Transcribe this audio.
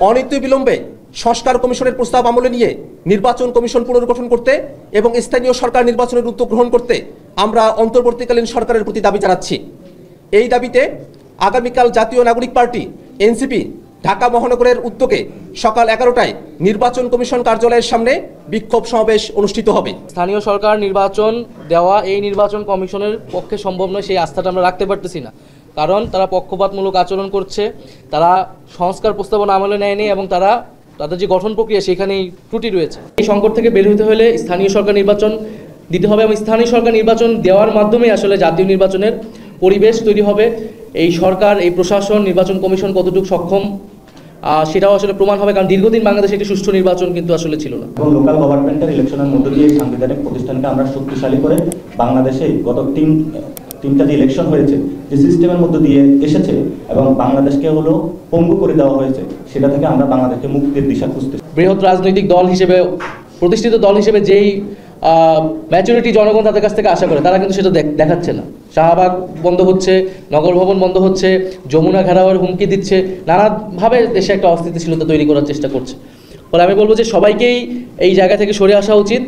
অনতিবিলম্বে সংস্কার কমিশনের প্রস্তাব আমলে নিয়ে নির্বাচন কমিশন পুনর্গঠন করতে এবং স্থানীয় সরকার নির্বাচনের উদ্যোগ গ্রহণ করতে আমরা অন্তর্বর্তীকালীন সরকারের প্রতি দাবি জানাচ্ছি। এই দাবিতে আগামীকাল জাতীয় নাগরিক পার্টি এনসিপি ঢাকা মহানগরের উদ্যোগে সকাল 11টায় নির্বাচন কমিশন কার্যালয়ের সামনে বিক্ষোভ সমাবেশ অনুষ্ঠিত হবে। স্থানীয় সরকার নির্বাচন দেওয়া এই নির্বাচন কমিশনের পক্ষে সম্ভব নয়, সেই আস্থাটা আমরা রাখতে পারতেছি না। কারণ তারা পক্ষপাতমূলক আচরণ করছে, তারা সংস্কার প্রস্তাবনা আমলে নেয়নি এবং তাদের যে গঠন প্রক্রিয়া সেখানেই ত্রুটি রয়েছে। এই সংকট থেকে বের হতে হলে স্থানীয় সরকার নির্বাচন দিতে হবে এবং স্থানীয় সরকার নির্বাচন দেওয়ার মাধ্যমে আসলে জাতীয় নির্বাচনের পরিবেশ তৈরি হবে। এই সরকার, এই প্রশাসন, নির্বাচন কমিশন কতটুকু সক্ষম সেটাও আসলে প্রমাণ হবে, কারণ দীর্ঘদিন বাংলাদেশে একটি সুষ্ঠু নির্বাচন কিন্তু আসলে ছিল না। এবং লোকাল গভর্নমেন্টের ইলেকশনের মধ্য দিয়ে সাংবিধানিক প্রতিষ্ঠানকে আমরা শক্তিশালী করে বাংলাদেশে গত তিনটা যে ইলেকশন হয়েছে, যে সিস্টেমের মধ্য দিয়ে এসেছে এবং বাংলাদেশকে হলো পঙ্গু করে দেওয়া হয়েছে, সেটা থেকে আমরা বাংলাদেশকে মুক্তির দিশা খুঁজতে। বৃহৎ রাজনৈতিক দল হিসেবে, প্রতিষ্ঠিত দল হিসেবে যেই ম্যাচুরিটি জনগণ তাদের কাছ থেকে আশা করে, তারা কিন্তু সেটা দেখাচ্ছে না। শাহবাগ বন্ধ হচ্ছে, নগর ভবন বন্ধ হচ্ছে, যমুনা ঘেরাওয়ের হুমকি দিচ্ছে, নানাভাবে দেশে একটা অস্থিতিশীলতা তৈরি করার চেষ্টা করছে। ফলে আমি বলবো যে সবাইকেই এই জায়গা থেকে সরে আসা উচিত।